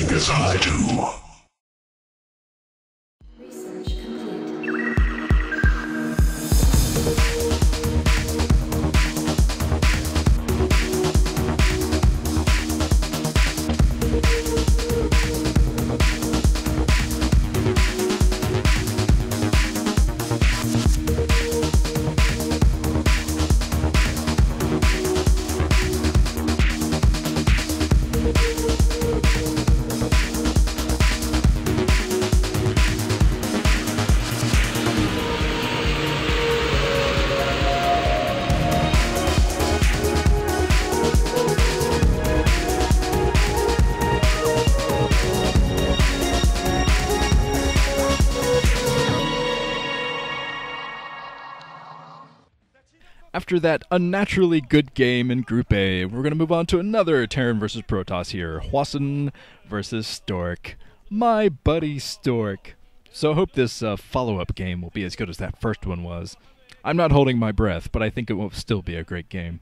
think as I do. Research complete. After that unnaturally good game in Group A, we're going to move on to another Terran versus Protoss here. Hwasin versus Stork. My buddy Stork. So I hope this follow-up game will be as good as that first one was. I'm not holding my breath, but I think it will still be a great game.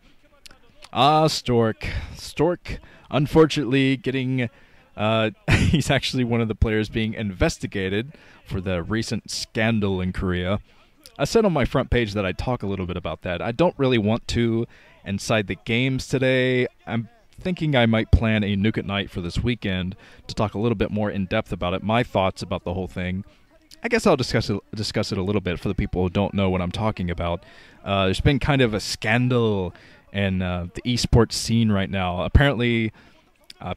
Stork. Stork, unfortunately, getting... he's actually one of the players being investigated for the recent scandal in Korea. I said on my front page that I'd talk a little bit about that. I don't really want to inside the games today. I'm thinking I might plan a Nuke at Night for this weekend to talk a little bit more in depth about it, my thoughts about the whole thing. I guess I'll discuss it a little bit for the people who don't know what I'm talking about. There's been kind of a scandal in the esports scene right now. Apparently,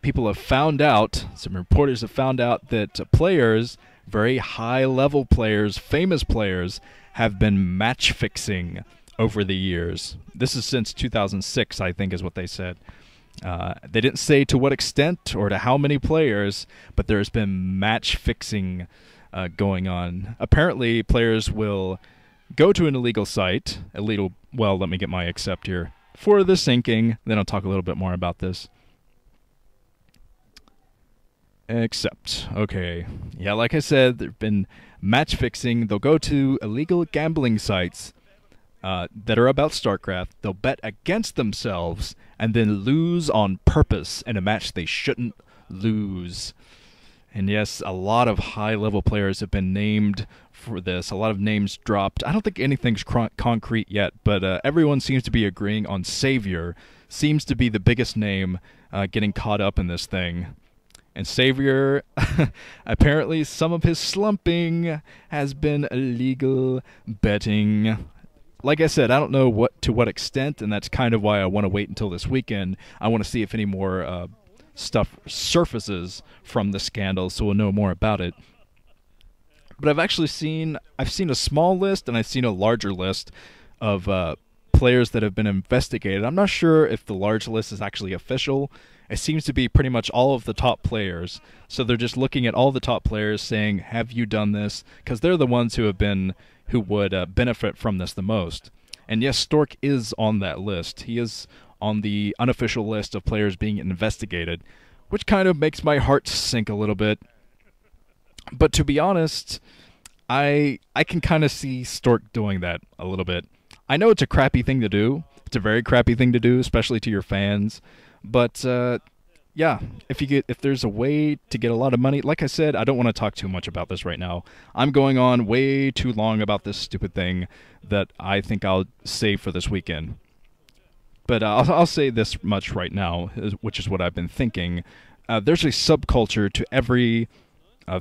people have found out, some reporters have found out that players, very high-level players, famous players, have been match-fixing over the years. This is since 2006, I think is what they said. They didn't say to what extent or to how many players, but there's been match-fixing going on. Apparently, players will go to an illegal site, well, let me get my accept here, for the syncing, then I'll talk a little bit more about this. Accept. Okay. Yeah, like I said, there have been match fixing. They'll go to illegal gambling sites that are about StarCraft. They'll bet against themselves and then lose on purpose in a match they shouldn't lose. And yes, a lot of high-level players have been named for this. A lot of names dropped. I don't think anything's concrete yet, but everyone seems to be agreeing on Savior. Seems to be the biggest name getting caught up in this thing. And Savior, apparently some of his slumping has been illegal betting. Like I said, I don't know to what extent, and that's kind of why I want to wait until this weekend. I want to see if any more stuff surfaces from the scandal, so we'll know more about it. But I've seen a small list, and I've seen a larger list of players that have been investigated. I'm not sure if the large list is actually official. It seems to be pretty much all of the top players. So they're just looking at all the top players saying, have you done this? Because they're the ones who would benefit from this the most. And yes, Stork is on that list. He is on the unofficial list of players being investigated, which kind of makes my heart sink a little bit. But to be honest, I can kind of see Stork doing that a little bit. I know it's a crappy thing to do. It's a very crappy thing to do, especially to your fans. But yeah, if there's a way to get a lot of money, like I said, I don't want to talk too much about this right now. I'm going on way too long about this stupid thing that I think I'll save for this weekend. But I'll say this much right now, which is what I've been thinking. There's a subculture to every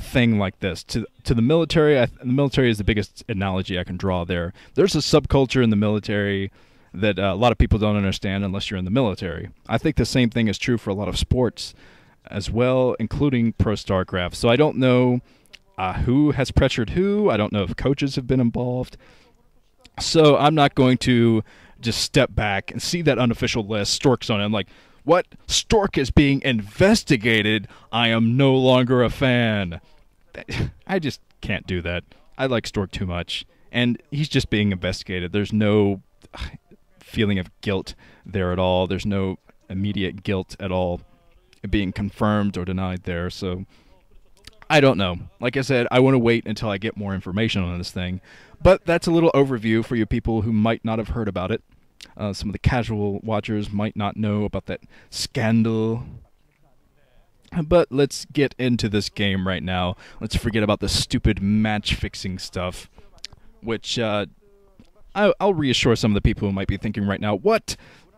thing like this. To the military, the military is the biggest analogy I can draw there. There's a subculture in the military that a lot of people don't understand unless you're in the military. I think the same thing is true for a lot of sports as well, including Pro StarCraft. So I don't know who has pressured who. I don't know if coaches have been involved. So I'm not going to just step back and see that unofficial list, Stork's on it. I'm like, what? Stork is being investigated? I am no longer a fan. I just can't do that. I like Stork too much. And he's just being investigated. There's no feeling of guilt there at all. There's no immediate guilt at all being confirmed or denied there. So I don't know. Like I said, I want to wait until I get more information on this thing. But that's a little overview for you people who might not have heard about it. Some of the casual watchers might not know about that scandal. But let's get into this game right now. Let's forget about the stupid match-fixing stuff, which I'll reassure some of the people who might be thinking right now, what?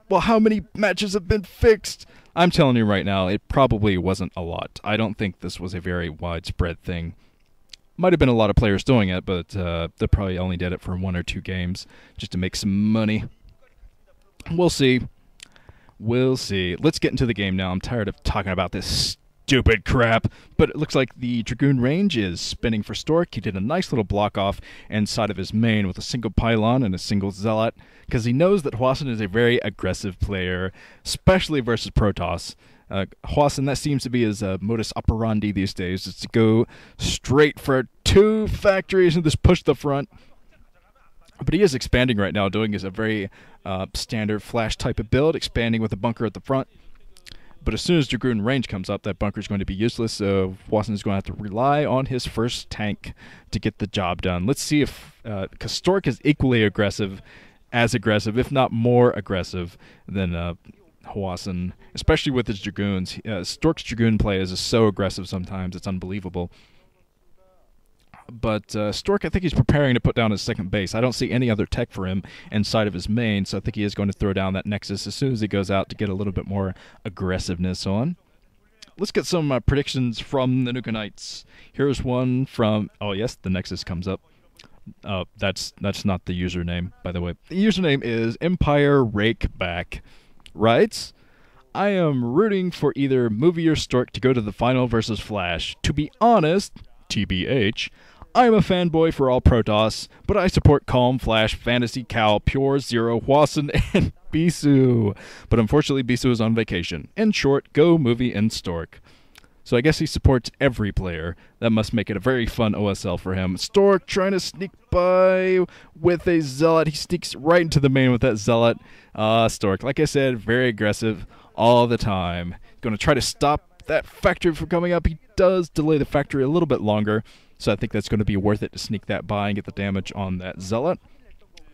Well, how many matches have been fixed? I'm telling you right now, it probably wasn't a lot. I don't think this was a very widespread thing. Might have been a lot of players doing it, but they probably only did it for 1 or 2 games just to make some money. We'll see. We'll see. Let's get into the game now. I'm tired of talking about this stupid crap. But it looks like the Dragoon range is spinning for Stork. He did a nice little block off inside of his main with a single pylon and a single Zealot, because he knows that Hwasin is a very aggressive player, especially versus Protoss. Hwasin, that seems to be his modus operandi these days, is to go straight for 2 factories and just push the front. But he is expanding right now, doing a very standard flash type of build, expanding with a bunker at the front. But as soon as Dragoon range comes up, that bunker is going to be useless, so Hwasin is going to have to rely on his first tank to get the job done. Let's see if, because Stork is equally aggressive, if not more aggressive than Hwasin, especially with his Dragoons. Stork's Dragoon play is just so aggressive sometimes, it's unbelievable. But Stork, I think he's preparing to put down his second base. I don't see any other tech for him inside of his main, so I think he is going to throw down that Nexus as soon as he goes out to get a little bit more aggressiveness on. Let's get some predictions from the Nuka Knights. Here's one from... Oh, yes, the Nexus comes up. That's not the username, by the way. The username is Empire Rakeback. Right? I am rooting for either Movie or Stork to go to the final versus Flash. To be honest, TBH, I'm a fanboy for all Protoss, but I support Calm, Flash, Fantasy, Cal, Pure, Zero, Hwasin, and Bisu. But unfortunately, Bisu is on vacation. In short, go Movie and Stork. So I guess he supports every player. That must make it a very fun OSL for him. Stork trying to sneak by with a Zealot. He sneaks right into the main with that Zealot. Stork, like I said, very aggressive all the time. Going to try to stop that factory from coming up. He does delay the factory a little bit longer, so I think that's going to be worth it to sneak that by and get the damage on that Zealot.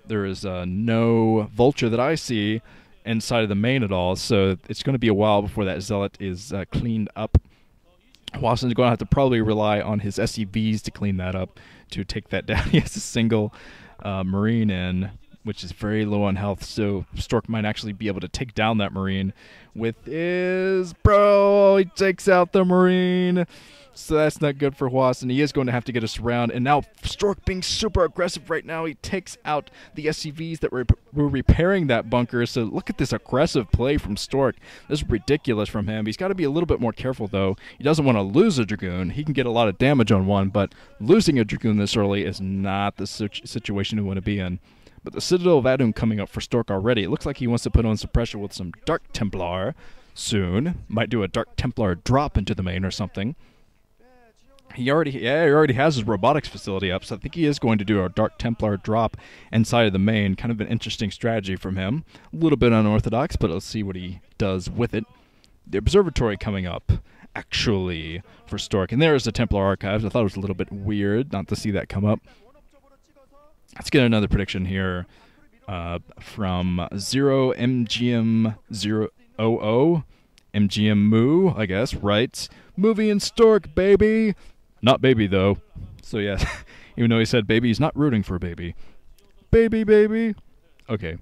There is no Vulture that I see inside of the main at all, so it's going to be a while before that Zealot is cleaned up. Hwasin's going to have to probably rely on his SCVs to clean that up, to take that down. He has a single Marine in, which is very low on health, so Stork might actually be able to take down that Marine with his... Bro, he takes out the Marine, so that's not good for Hwasin. He is going to have to get us around, and now Stork being super aggressive right now, he takes out the SCVs that were repairing that bunker, so look at this aggressive play from Stork. This is ridiculous from him. He's got to be a little bit more careful, though. He doesn't want to lose a Dragoon. He can get a lot of damage on one, but losing a Dragoon this early is not the situation you want to be in. But the Citadel of Adum coming up for Stork already. It looks like he wants to put on some pressure with some Dark Templar soon. Might do a Dark Templar drop into the main or something. He already has his robotics facility up, so I think he is going to do a Dark Templar drop inside of the main. Kind of an interesting strategy from him. A little bit unorthodox, but let's see what he does with it. The Observatory coming up, actually, for Stork. And there is the Templar Archives. I thought it was a little bit weird not to see that come up. Let's get another prediction here from 0 MGM 000 MGM Moo, I guess, right? Movie and Stork, baby. Not baby, though. So, yeah, even though he said baby, he's not rooting for baby. Baby. Okay.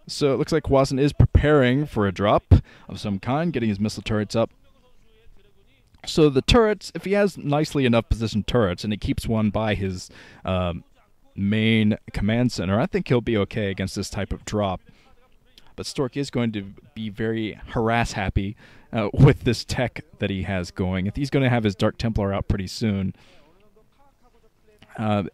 So, it looks like Hwasin is preparing for a drop of some kind, getting his missile turrets up. So, the turrets, if he has nicely enough positioned turrets, and he keeps one by his... main command center, I think he'll be okay against this type of drop. But Stork is going to be very harass happy with this tech that he has going. If he's going to have his Dark Templar out pretty soon,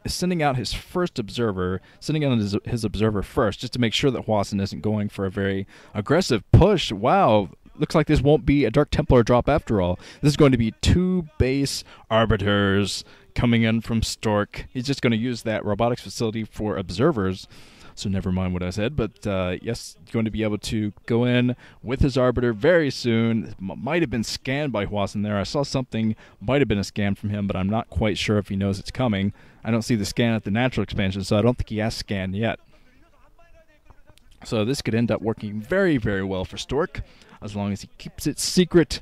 sending out his first observer, sending out his observer first, just to make sure that Hwasin isn't going for a very aggressive push. Wow, looks like this won't be a Dark Templar drop after all. This is going to be 2 base arbiters coming in from Stork. He's just going to use that robotics facility for observers, so never mind what I said. But yes, going to be able to go in with his arbiter very soon. Might have been scanned by Hwasin there. I saw something, might have been a scan from him, but I'm not quite sure if he knows it's coming. I don't see the scan at the natural expansion, so I don't think he has scanned yet. So this could end up working very, very well for Stork, as long as he keeps it secret.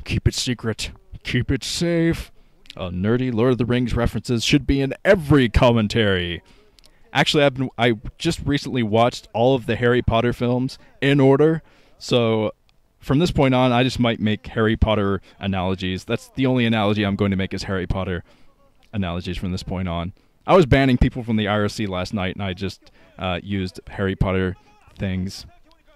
Keep it secret. Keep it safe. Nerdy Lord of the Rings references should be in every commentary. Actually, I just recently watched all of the Harry Potter films in order, so from this point on, I just might make Harry Potter analogies. That's the only analogy I'm going to make is Harry Potter analogies from this point on. I was banning people from the IRC last night, and I just used Harry Potter things.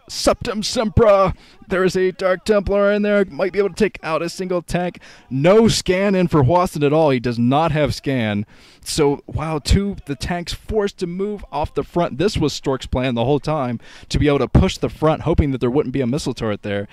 Septum Sempra! There is a Dark Templar in there. Might be able to take out a single tank. No scan in for Hwasin at all. He does not have scan. So, wow, the tanks forced to move off the front. This was Stork's plan the whole time, to be able to push the front, hoping that there wouldn't be a missile turret there.